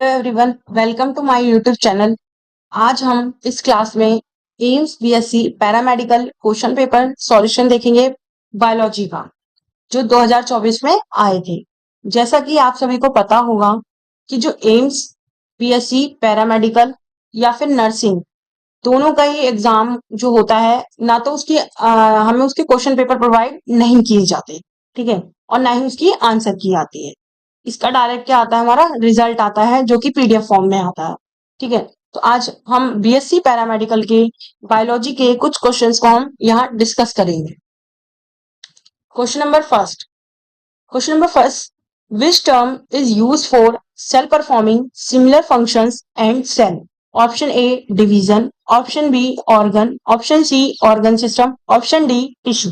Everyone, welcome to my YouTube channel. आज हम इस क्लास में AIIMS BSc paramedical question paper solution देखेंगे बायोलॉजी का, जो 2024 में आए थे। जैसा कि आप सभी को पता होगा कि जो एम्स बीएससी पैरामेडिकल या फिर नर्सिंग, दोनों का ही एग्जाम जो होता है ना, तो उसकी हमें उसके क्वेश्चन पेपर प्रोवाइड नहीं किए जाते, ठीक है, और ना ही उसकी आंसर की आती है। इसका डायरेक्ट क्या आता है, हमारा रिजल्ट आता है जो कि पीडीएफ फॉर्म में आता है, ठीक है। तो आज हम बीएससी पैरामेडिकल के बायोलॉजी के कुछ क्वेश्चंस को हम यहाँ डिस्कस करेंगे। Question number first question number first which term is use for cell performing similar functions and cell? Option A division, option B organ, option C organ system, option D tissue.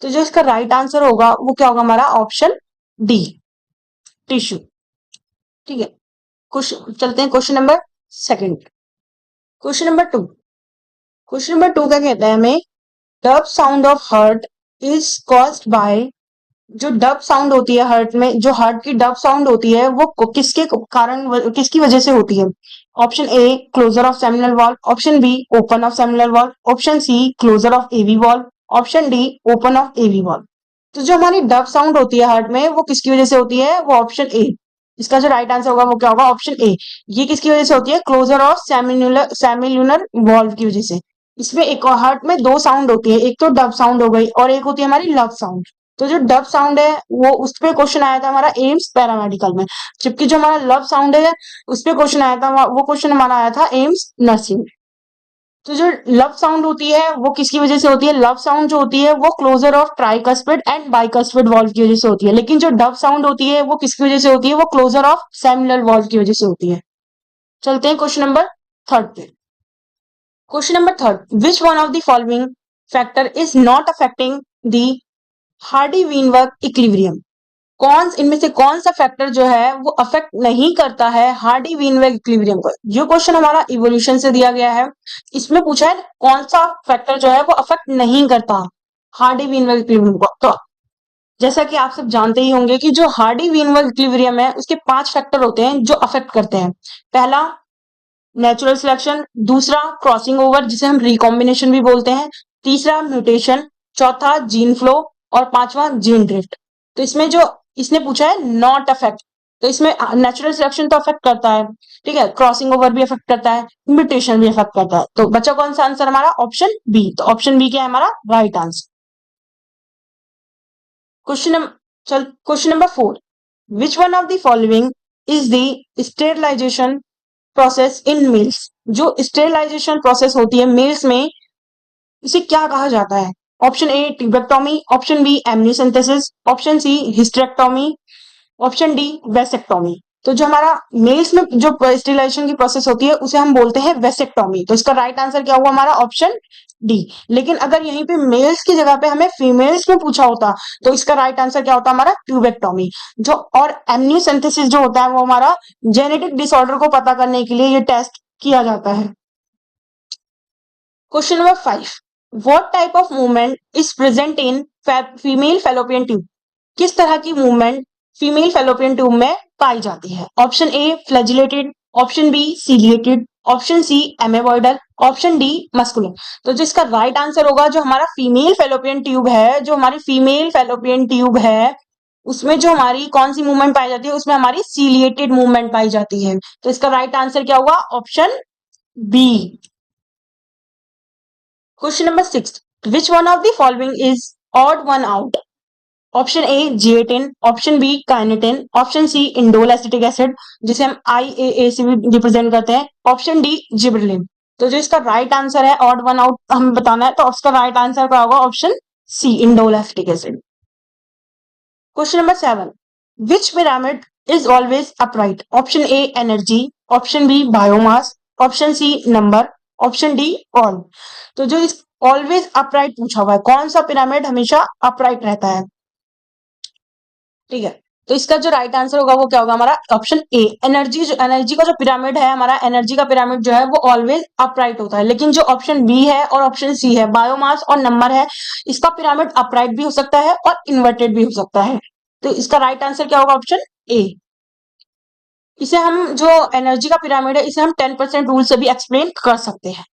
तो जो इसका right answer होगा वो क्या होगा, हमारा option D, tissue, ठीक है। क्वेश्चन चलते हैं question number second. Question number two क्या कहता है हमें, dub sound of heart is caused by. जो डब साउंड होती है हार्ट में, जो हार्ट की डब साउंड होती है वो किसके कारण, किसकी वजह से होती है? Option A closure of seminal valve, option B open of seminal valve, option C closure of AV valve, option D open of AV valve. तो जो हमारी डब साउंड होती है हार्ट में वो किसकी वजह से होती है? वो ऑप्शन ए। इसका जो राइट आंसर होगा वो क्या होगा? Option A. ये किसकी वजह से होती है? क्लोजर ऑफ सेमिलुनर वॉल्व की वजह से। इसमें एक हार्ट में दो साउंड होती है, एक तो डब साउंड हो गई और एक होती है हमारी लव साउंड। तो जो डब साउंड है वो उस पे क्वेश्चन आया था हमारा एम्स पैरामेडिकल में, जबकि जो हमारा लव साउंड है उस पे क्वेश्चन आया था, वो क्वेश्चन हमारा आया था एम्स नर्सिंग। तो जो लव साउंड होती है वो किसकी वजह से होती है? लव साउंड जो होती है वो closure of tricuspid and bicuspid valve की वजह से होती है, लेकिन जो डब साउंड होती है वो किसकी वजह से होती है? वो क्लोजर ऑफ सेमिनल वॉल्व की वजह से होती है। चलते हैं क्वेश्चन नंबर थर्ड पे। Question number third, which one of the following factor is not affecting the Hardy Weinberg equilibrium? इनमें से कौन सा फैक्टर जो है वो अफेक्ट नहीं करता है हार्डी वीनबर्ग इक्विलिब्रियम को? ये क्वेश्चन हमारा इवोल्यूशन से दिया गया है। इसमें पूछा है कौन सा फैक्टर जो है वो अफेक्ट नहीं करता हार्डी वीनबर्ग इक्विलिब्रियम को। तो जैसा कि आप सब जानते ही होंगे कि जो हार्डी वीनबर्ग इक्विलिब्रियम है उसके 5 फैक्टर होते हैं जो अफेक्ट करते हैं। पहला नेचुरल सिलेक्शन, दूसरा क्रॉसिंग ओवर जिसे हम रिकॉम्बिनेशन भी बोलते हैं, तीसरा म्यूटेशन, चौथा जीन फ्लो और पांचवा जीन ड्रिफ्ट। तो इसमें जो इसने पूछा है नॉट अफेक्ट, तो इसमें नेचुरल सिलेक्शन तो अफेक्ट करता है, ठीक है, क्रॉसिंग ओवर भी अफेक्ट करता है, म्यूटेशन भी अफेक्ट करता है। तो बचा कौन सा आंसर हमारा? Option B. तो ऑप्शन बी क्या है हमारा right answer. Question number four, which one of the following is the sterilization process in males? जो स्टेरिलाइजेशन प्रोसेस होती है मेल्स में, इसे क्या कहा जाता है? Option A tubectomy, option B amniocentesis, option C hysterectomy, option D vasectomy. तो जो हमारा मेल्स में जो स्टेरिलाइजेशन की प्रोसेस होती है उसे हम बोलते हैं वेसेक्टोमी। तो इसका राइट आंसर क्या हुआ हमारा? Option D. लेकिन अगर यहीं पे मेल्स की जगह पे हमें फीमेल्स में पूछा होता तो इसका राइट आंसर क्या होता हमारा? ट्यूबेक्टोमी। जो और एमनियोसेंटेसिस जो होता है वो हमारा जेनेटिक डिसऑर्डर को पता करने के लिए ये टेस्ट किया जाता है। Question number 5, what type of movement is present in female fallopian tube? किस तरह की मूवमेंट फीमेल फेलोपियन ट्यूब में पाई जाती है? Option A flagellated, option B ciliated, option C amoeboidal, option D muscular. तो जो इसका राइट आंसर होगा, जो हमारा फीमेल फेलोपियन ट्यूब है, जो हमारी फीमेल फेलोपियन ट्यूब है उसमें जो हमारी कौन सी मूवमेंट पाई जाती है? उसमें हमारी सीलिएटेड मूवमेंट पाई जाती है। तो इसका राइट आंसर क्या होगा? Option B. Question number 6, which one of the following is odd one out? Option A zeatin, option B kinetin, option C indole acetic acid जिसे हम IAA से भी रिप्रेजेंट करते हैं, ऑप्शन डी जिबरेलिन। तो जो इसका राइट आंसर है, ऑड वन आउट हमें बताना है, तो इसका राइट आंसर क्या होगा? Option C indole acetic acid. Question number 7, which pyramid is always upright? Option A energy, option B biomass, option C number, option D all. तो जो इस ऑलवेज अपराइट पूछा हुआ है, कौन सा पिरामिड हमेशा अपराइट रहता है? ठीक है, तो इसका जो राइट आंसर होगा वो क्या होगा हमारा? Option A energy. जो एनर्जी का जो पिरामिड है हमारा, एनर्जी का पिरामिड जो है वो ऑलवेज अपराइट होता है। लेकिन जो ऑप्शन बी है और ऑप्शन सी है बायोमास और नंबर है, इसका पिरामिड अपराइट भी हो सकता है और इन्वर्टेड भी हो सकता है। तो इसका राइट आंसर क्या होगा? Option A. इसे हम जो एनर्जी का पिरामिड है इसे हम 10% रूल से भी एक्सप्लेन कर सकते हैं।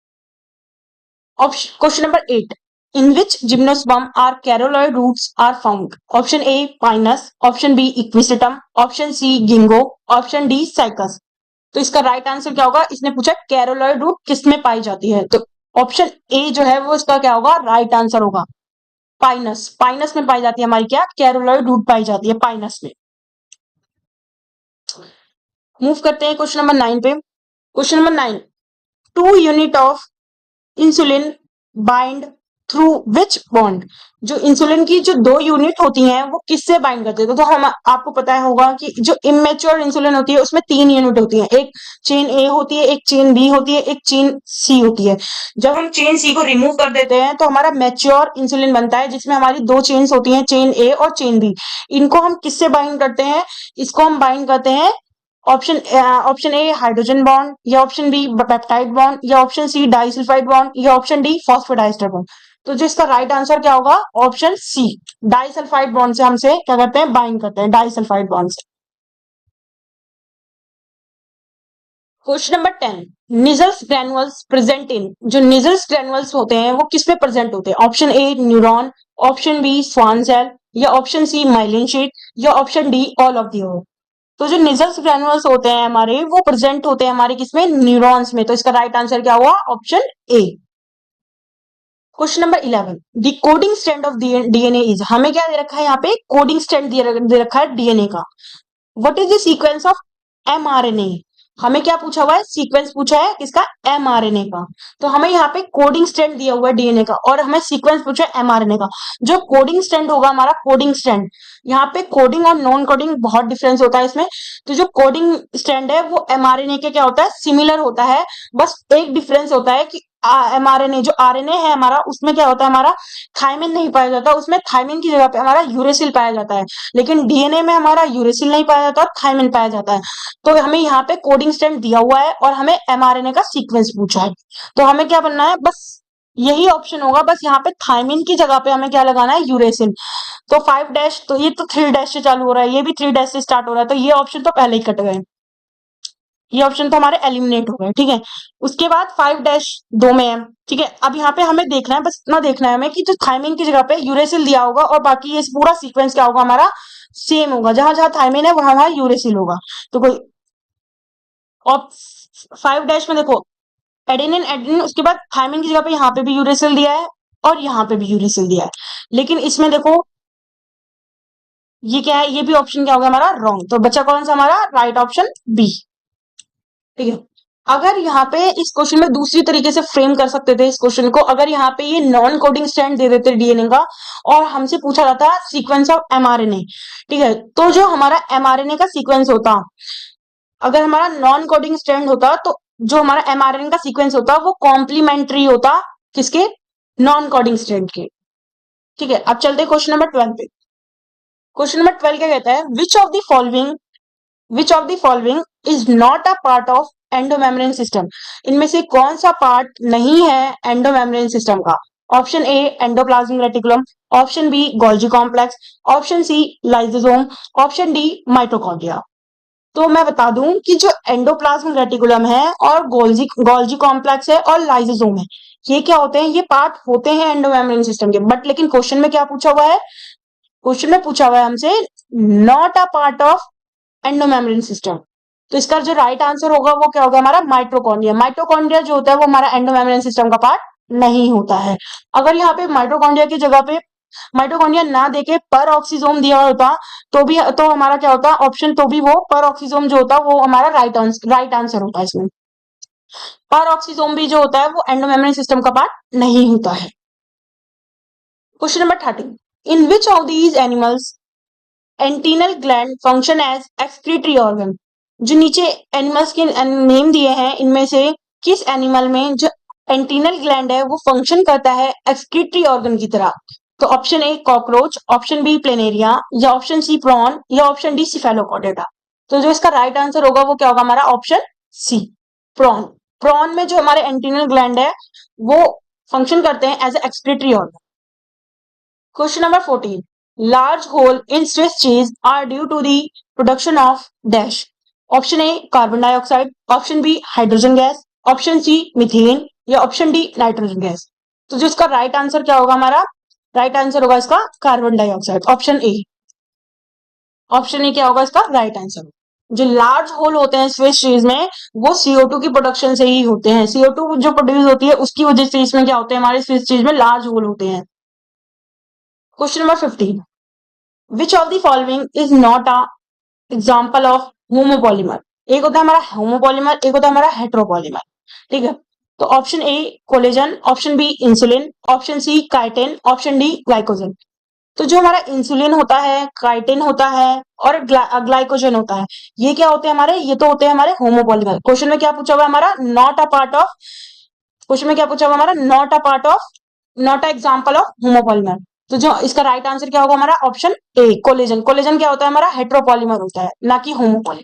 Question number 8, in which gymnosperm are coralloid roots are found? Option A Pinus, option B Equisetum, option C Ginkgo, option D Cycas. तो इसका राइट आंसर क्या होगा? इसने पूछा कैरोलॉइड रूट किस में पाई जाती है, तो ऑप्शन ए जो है वो इसका क्या होगा? राइट आंसर होगा पाइनस। पाइनस में पाई जाती है हमारी क्या? कैरोलॉइड रूट पाई जाती है पाइनस में। मूव करते हैं क्वेश्चन नंबर 9 पे। Question number 9, 2 unit of insulin bind through which bond? जो इंसुलिन की जो 2 यूनिट होती हैं वो किससे बाइंड करते हैं? तो हम आपको पता होगा कि जो इमेच्योर इंसुलिन होती है उसमें 3 यूनिट होती है, एक चेन ए होती है, एक चेन बी होती है, एक चेन सी होती है। जब हम चेन सी को रिमूव कर देते हैं तो हमारा मैच्योर इंसुलिन बनता है जिसमें हमारी 2 चेन्स होती हैं, चेन ए और चेन बी। इनको हम किससे बाइंड करते हैं? इसको हम बाइंड करते हैं ऑप्शन ए हाइड्रोजन बॉन्ड, या ऑप्शन बी पेप्टाइड बॉन्ड, या ऑप्शन सी डाइसल्फाइड बॉन्ड, या ऑप्शन डी फॉस्फोडाइस्टर बॉन्ड। तो जो इसका राइट आंसर क्या होगा? ऑप्शन सी डाइसल्फाइड बॉन्ड से हमसे क्या करते हैं? बाइंड करते हैं डाइसल्फाइड बॉन्ड से। Question number 10, Nissl's granules present in? जो निजल्स ग्रैनुअल्स होते हैं वो किस पे प्रेजेंट होते हैं? Option A neuron, option B Schwann cell, या ऑप्शन सी माइलिन शीट, या option D all of the above. तो जो निजल्स ग्रैनुअल्स होते हैं हमारे वो प्रेजेंट होते हैं हमारे किसमें? न्यूरॉन्स में। तो इसका राइट आंसर क्या हुआ? Option A. Question number 11, the coding strand of DNA is? हमें क्या दे रखा है यहाँ पे? कोडिंग स्ट्रैंड दे रखा है डीएनए का। What is the sequence of mRNA? हमें क्या पूछा हुआ है? सीक्वेंस पूछा है किसका? एमआरएनए का। तो हमें यहाँ पे कोडिंग स्ट्रैंड दिया हुआ है डीएनए का और हमें सीक्वेंस पूछा है एमआरएनए का। जो कोडिंग स्ट्रैंड होगा हमारा, कोडिंग स्ट्रैंड, यहाँ पे कोडिंग और नॉन कोडिंग बहुत डिफरेंस होता है इसमें। तो जो कोडिंग स्ट्रैंड है वो एमआरएनए के क्या होता है? सिमिलर होता है। बस एक डिफरेंस होता है कि एमआरएनए जो आरएनए है हमारा उसमें क्या होता है? हमारा थायमिन नहीं पाया जाता, उसमें थायमिन की जगह पे हमारा यूरेसिल पाया जाता है। लेकिन डीएनए में हमारा यूरेसिल नहीं पाया जाता, थायमिन पाया जाता है। तो हमें यहाँ पे कोडिंग स्ट्रैंड दिया हुआ है और हमें एमआरएनए का सीक्वेंस पूछा है। तो हमें क्या बनना है? बस यही ऑप्शन होगा, बस यहाँ पे थायमिन की जगह पे हमें क्या लगाना है? यूरेसिल। तो 5 डैश, तो ये तो 3 डैश से चालू हो रहा है, ये भी 3 डैश से स्टार्ट हो रहा है, तो ये ऑप्शन तो पहले ही कट गए, ये ऑप्शन तो हमारे एलिमिनेट हो गए। ठीक है, उसके बाद 5 डैश 2 में है। ठीक है, अब यहाँ पे हमें देखना है, बस इतना देखना है हमें कि जो थायमिन की जगह पे यूरेसिल दिया होगा और बाकी ये पूरा सीक्वेंस क्या होगा हमारा? सेम होगा। जहां जहां थायमिन है वहां वहां यूरेसिल होगा। तो कोई और 5 डैश में देखो एडेनिन एडेनिन, उसके बाद थायमिन की जगह पे यहाँ पे भी यूरेसिल दिया है और यहाँ पे भी यूरेसिल दिया है। लेकिन इसमें देखो ये क्या है? ये भी ऑप्शन क्या होगा हमारा? रॉन्ग। तो बच्चा कौन सा हमारा? Right option B. ठीक है, अगर यहाँ पे इस क्वेश्चन में दूसरी तरीके से फ्रेम कर सकते थे इस क्वेश्चन को, अगर यहाँ पे ये नॉन कोडिंग स्ट्रैंड दे देते डीएनए का और हमसे पूछा जाता सीक्वेंस ऑफ एमआरएनए। ठीक है, तो जो हमारा एमआरएनए का सीक्वेंस होता, अगर हमारा नॉन कोडिंग स्ट्रैंड होता तो जो हमारा एमआरएनए का सीक्वेंस होता वो कॉम्प्लीमेंट्री होता किसके? नॉन कोडिंग स्ट्रैंड के। ठीक है, अब चलते क्वेश्चन नंबर 12 पे। क्वेश्चन नंबर 12 क्या कहता है? Which of the following is not a part of endomembrane system? इनमें से कौन सा पार्ट नहीं है एंडोमेम्ब्रेन सिस्टम का? Option A endoplasmic reticulum, option B Golgi complex, option C lysosome, option D mitochondria. तो मैं बता दूं कि जो एंडोप्लाज्मिक रेटिकुलम है और गोल्जी कॉम्प्लेक्स है और लाइसोसोम है, ये क्या होते हैं? ये पार्ट होते हैं एंडोमेम्ब्रेन सिस्टम के, बट लेकिन क्वेश्चन में क्या पूछा हुआ है? क्वेश्चन में पूछा हुआ है हमसे not a part of endomembrane system. तो इसका जो राइट आंसर होगा वो क्या होगा हमारा? माइटोकॉन्ड्रिया। माइटोकॉन्ड्रिया जो होता है वो हमारा एंडोमेम्ब्रेन सिस्टम का पार्ट नहीं होता है। अगर यहाँ पे माइटोकॉन्ड्रिया की जगह पे माइटोकॉन्ड्रिया ना देके पर ऑक्सीजोम दिया होता तो भी, तो हमारा क्या होता ऑप्शन? तो भी वो पर ऑक्सीजोम जो होता वो हमारा राइट आंसर होता है इसमें। पर ऑक्सीजोम भी जो होता है वो एंडोमेम्ब्रेन सिस्टम का पार्ट नहीं होता है। Question number 13, in which of these animals antennal gland function as excretory organ? जो नीचे एनिमल्स के नेम दिए हैं इनमें से किस एनिमल में जो एंटीनल ग्लैंड है वो फंक्शन करता है एक्सक्रीटरी ऑर्गन की तरह? तो option A cockroach, option B planaria, या ऑप्शन सी प्रॉन, या ऑप्शन डी सिफेलोकॉडेटा। तो जो इसका राइट आंसर होगा वो क्या होगा हमारा? Option C prawn. प्रॉन में जो हमारे एंटीनल ग्लैंड है वो फंक्शन करते हैं as excretory organ. Question number 14. Large hole in Swiss cheese are due to the production of dash. Option A carbon dioxide, option B hydrogen gas, option C methane या option D nitrogen gas. तो जो इसका right answer क्या होगा हमारा, right answer होगा इसका carbon dioxide, option A. Option ए क्या होगा इसका राइट आंसर। जो लार्ज होल होते हैं स्विच ट्रीज में वो CO2 की प्रोडक्शन से ही होते हैं। CO2 जो प्रोड्यूस होती है उसकी वजह से इसमें क्या होते हैं, हमारे स्विच ट्रीज में लार्ज होल होते हैं। Question number 15, which of the following is not a example of homopolymer. एक होता है हमारा होमोपॉलीमर, एक होता है हमारा हेट्रोपॉलीमर। ठीक है, तो option A collagen, option B insulin, option C chitin, option D glycogen. तो जो हमारा इंसुलिन होता है, काइटिन होता है और ग्लाइकोजन होता है, ये क्या होते हैं हमारे, ये तो होते हैं हमारे होमोपॉलीमर। क्वेश्चन में क्या पूछा हुआ है हमारा, not a part of, question में क्या पूछा हुआ हमारा, not a part of, not a example of homopolymer. तो जो इसका राइट आंसर क्या होगा हमारा, ऑप्शन ए कोलेजन। कोलेजन क्या होता है हमारा, हेट्रोपॉलीमर होता है, ना कि homopolymer.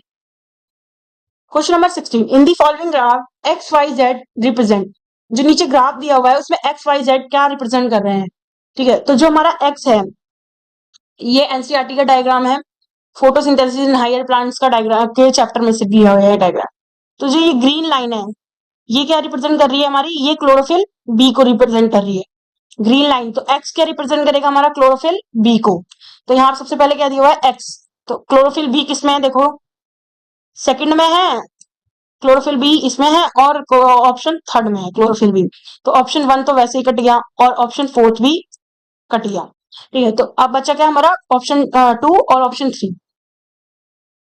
Question number 16, in the following graph X Y Z represent. जो नीचे ग्राफ दिया हुआ है उसमें एक्स वाई जेड क्या रिप्रेजेंट कर रहे हैं। ठीक है, तो जो हमारा एक्स है ये एनसीईआरटी का डायग्राम है, फोटोसिंथेसिस इन हायर प्लांट्स का डायग्राम के चैप्टर में से दिया हुआ है डायग्राम। तो जो ये ग्रीन लाइन है ये क्या रिप्रेजेंट कर रही है हमारी, ये क्लोरोफिल बी को रिप्रेजेंट कर रही है ग्रीन लाइन। तो एक्स क्या रिप्रेजेंट करेगा हमारा, क्लोरोफिल बी को। तो यहाँ सबसे पहले क्या दिया हुआ है एक्स, तो क्लोरोफिल बी किसमें है, देखो सेकंड में है क्लोरोफिल बी, इसमें है और ऑप्शन थर्ड में है क्लोरोफिल बी। तो ऑप्शन वन तो वैसे ही कट गया और ऑप्शन फोर्थ भी कट गया। ठीक है, तो अब बचा क्या हमारा, ऑप्शन टू और ऑप्शन थ्री।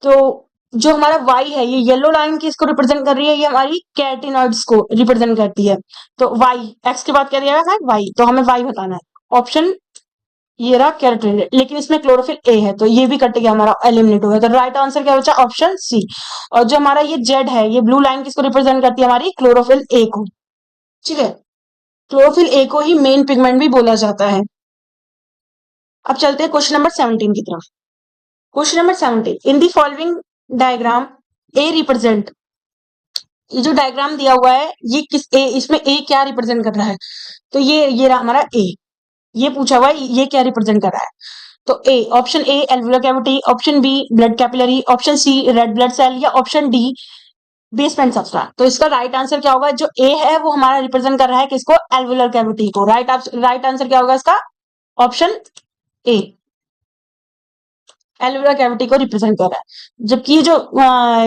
तो जो हमारा वाई है ये येलो लाइन किसको रिप्रेजेंट कर रही है, ये हमारी कैरोटीनॉइड्स को रिप्रेजेंट करती है। तो वाई, एक्स के बाद क्या दिया है वाई, तो हमें वाई बताना है। ऑप्शन ये रहा कैरोटीनॉइड, लेकिन इसमें क्लोरोफिल ए है तो ये भी कट गया हमारा, एलिमिनेट हो गया। तो राइट आंसर क्या बचा, ऑप्शन सी। और जो हमारा ये जेड है, ये ब्लू लाइन किसको रिप्रेजेंट करती है हमारी, क्लोरोफिल ए को। ठीक है, क्लोरोफिल ए को ही मेन पिगमेंट भी बोला जाता है। अब चलते हैं क्वेश्चन नंबर 17 की तरफ। Question number 17, in the following diagram A represent. ये जो डायग्राम दिया हुआ है ये किस ए, इसमें ए क्या रिप्रेजेंट कर रहा है, तो ये रहा हमारा ए। ये पूछा हुआ है ये क्या रिप्रेजेंट कर रहा है, तो A, option A alveolar cavity, option B blood capillary, option C red blood cell या ऑप्शन डी बेसमेंट सबस्ट्रेट। तो इसका राइट आंसर क्या होगा, जो ए है वो हमारा रिप्रेजेंट कर रहा है किसको, एल्वुलर कैविटी को। राइट आंसर क्या होगा इसका, ऑप्शन ए, एल्वुलर कैविटी को रिप्रेजेंट कर रहा है। जबकि जो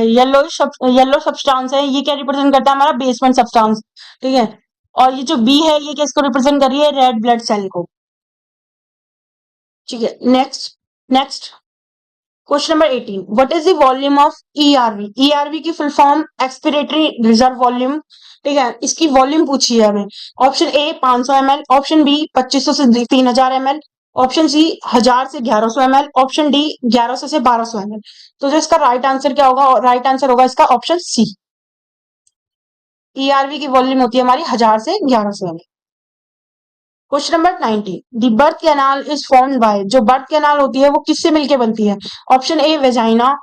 येलो सब्सटेंस है ये क्या रिप्रेजेंट करता है हमारा, बेसमेंट सब्सटेंस। ठीक है, और ये जो बी है ये किसको रिप्रेजेंट कर रही है, रेड ब्लड सेल को। ठीक है, next next question number 18, what is the volume of ERV. ERV की full form expiratory reserve volume. ठीक है, इसकी वॉल्यूम पूछी है हमें। Option A 500 ml, option B 2500 से 3000 ml, ऑप्शन सी 1000 से 1100 ml, ऑप्शन डी 1100 से 1200 ml। तो जो इसका राइट आंसर क्या होगा, राइट आंसर होगा इसका ऑप्शन सी। ईआरवी की वॉल्यूम होती है हमारी 1000 से 1100 ml। Question number 19, the birth canal is formed by. जो बर्थ कैनाल होती है वो किससे मिलके बनती है, option A vagina,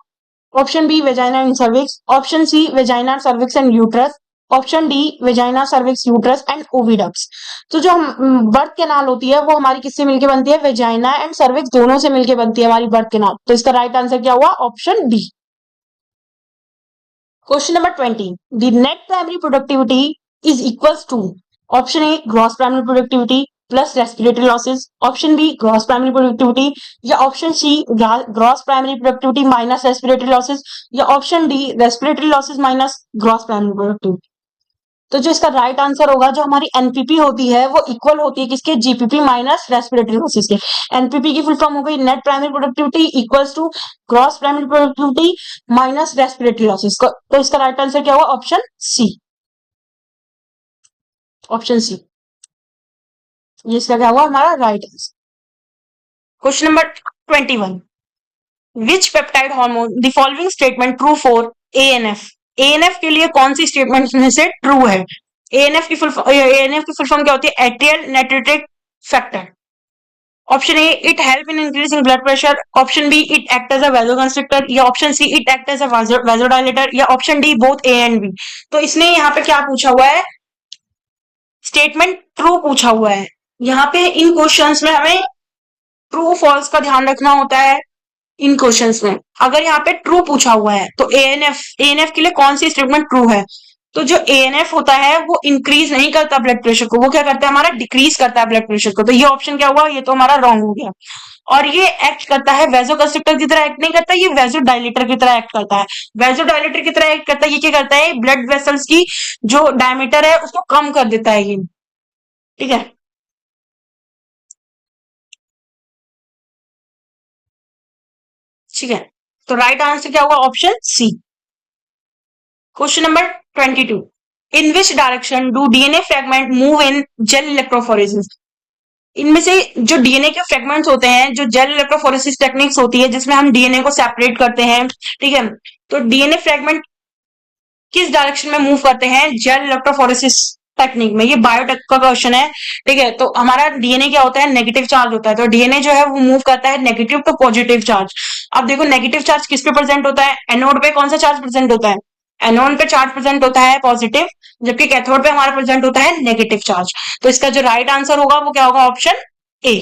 option B vagina and cervix, option C vagina cervix and uterus, option D vagina cervix uterus and oviducts. तो जो बर्थ कैनाल होती है वो हमारी किससे मिलके बनती है, वेजाइना एंड सर्विक्स दोनों से मिलके बनती है हमारी बर्थ कैनाल। तो इसका राइट आंसर क्या हुआ, option D. Question number 20, the net primary productivity is equals to. Option A gross primary productivity plus respiratory losses, option B gross primary productivity या option C gross primary productivity minus respiratory losses या option D respiratory losses minus gross primary productivity. तो जो इसका right answer होगा, जो हमारी NPP होती है वो इक्वल होती है किसके, जीपीपी माइनस रेस्पिरेटरी लॉसेस के। एनपीपी की फुल फॉर्म हो गई net primary productivity equals to gross primary productivity minus respiratory losses. तो इसका राइट आंसर क्या हुआ, ऑप्शन सी। ऑप्शन सी, ये इसका क्या हुआ हमारा right answer. Question number 21, which peptide hormone the following statement true for ANF. ANF के लिए कौन सी स्टेटमेंट में से ट्रू है। एएनएफ की फुल फॉर्म क्या होती है, atrial natriuretic factor. Option A it help in increasing blood pressure, option B it act as a vasoconstrictor या option C it act as a vasodilator या option D both A and B. तो इसने यहाँ पे क्या पूछा हुआ है, स्टेटमेंट ट्रू पूछा हुआ है। यहाँ पे इन क्वेश्चंस में हमें ट्रू फॉल्स का ध्यान रखना होता है। इन क्वेश्चंस में। अगर यहाँ पे ट्रू पूछा हुआ है तो एएनएफ के लिए कौन सी स्टेटमेंट ट्रू है? तो जो एएनएफ होता है वो इंक्रीज नहीं करता ब्लड प्रेशर को, वो क्या करता है हमारा डिक्रीज करता है ब्लड प्रेशर को। तो ये ऑप्शन क्या हुआ? ये तो हमारा रॉन्ग हो गया। और ये एक्ट करता है वेजोकंस्ट्रिक्टर की तरह एक्ट नहीं करता, ये वेजोडाइलेटर की तरह एक्ट करता है। वेजोडाइलेटर की तरह एक्ट करता है, ये क्या करता है? ब्लड वेसल्स की जो डायमीटर है उसको कम कर देता है ये। ठीक है, ठीक है। तो राइट आंसर क्या होगा? Option C. Question number 22। In which direction do DNA fragment move in gel electrophoresis? इनमें से जो डीएनए के फ्रेगमेंट्स होते हैं, जो जेल इलेक्ट्रोफोरेसिस टेक्निक्स होती है जिसमें हम डीएनए को सेपरेट करते हैं, ठीक है, तो डीएनए फ्रेगमेंट किस डायरेक्शन में मूव करते हैं जेल इलेक्ट्रोफोरेसिस टेक्निक में? ये बायोटेक का क्वेश्चन है। ठीक है, तो हमारा डीएनए क्या होता है? नेगेटिव चार्ज होता है, तो डीएनए जो है वो मूव करता है नेगेटिव टू पॉजिटिव चार्ज। अब देखो नेगेटिव चार्ज किस पे प्रेजेंट होता है? एनोड पे कौन सा चार्ज प्रेजेंट होता है? एनोड पे चार्ज प्रेजेंट होता है पॉजिटिव, जबकि कैथोड पे हमारा प्रेजेंट होता है नेगेटिव चार्ज। तो इसका जो राइट आंसर होगा वो क्या होगा? Option A.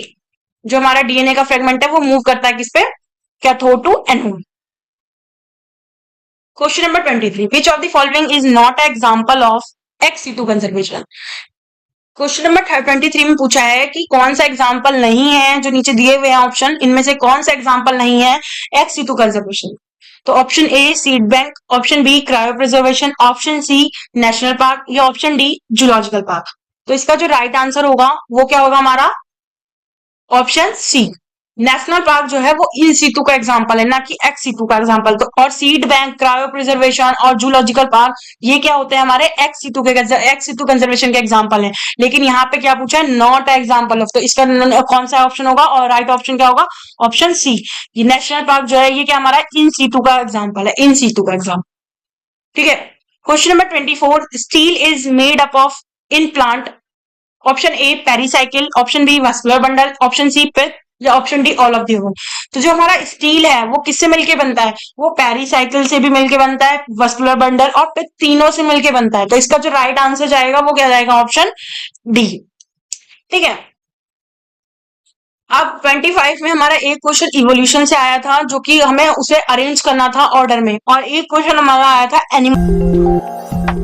जो हमारा डीएनए का फ्रेगमेंट है वो मूव करता है किस पे? Cathode to anode. Question number 23। Which of the following is not example of ex situ conservation? Question number 23 में पूछा है कि कौन सा एग्जांपल नहीं है, जो नीचे दिए हुए हैं ऑप्शन, इनमें से कौन सा एग्जांपल नहीं है एक्स सीटू कंजर्वेशन? तो option A seed bank, option B cryopreservation, option C national park, या ऑप्शन डी जूलॉजिकल पार्क। तो इसका जो राइट आंसर होगा वो क्या होगा हमारा? Option C. नेशनल पार्क जो है वो इन सीटू का एग्जांपल है, ना कि एक्स सीटू का एग्जांपल। तो और सीड बैंक, क्रायो प्रिजर्वेशन और जूलॉजिकल पार्क ये क्या होते हैं? हमारे एक्स सीटू कंजर्वेशन के एग्जांपल है। लेकिन यहाँ पे क्या पूछा है? Not example of. तो इसका कौन सा ऑप्शन होगा? और राइट ऑप्शन क्या होगा? Option C. ये नेशनल पार्क जो है ये क्या हमारा इन सीटू का एग्जाम्पल है, इन सीटू का एग्जाम्पल। ठीक है। Question number 24। Stele is made up of in plant, option A pericycle, option B vascular bundle, option C pith, या option D all of the above. तो जो हमारा steel है वो किससे मिलके बनता है? वो पेरीसाइकिल से भी मिलके बनता है, वस्कुलर बंडल और पित, तीनों से मिलके बनता है। तो इसका जो राइट आंसर जाएगा वो क्या जाएगा? Option D. ठीक है। अब 25 में हमारा एक क्वेश्चन इवोल्यूशन से आया था, जो कि हमें उसे अरेंज करना था ऑर्डर में, और एक क्वेश्चन हमारा आया था एनिमल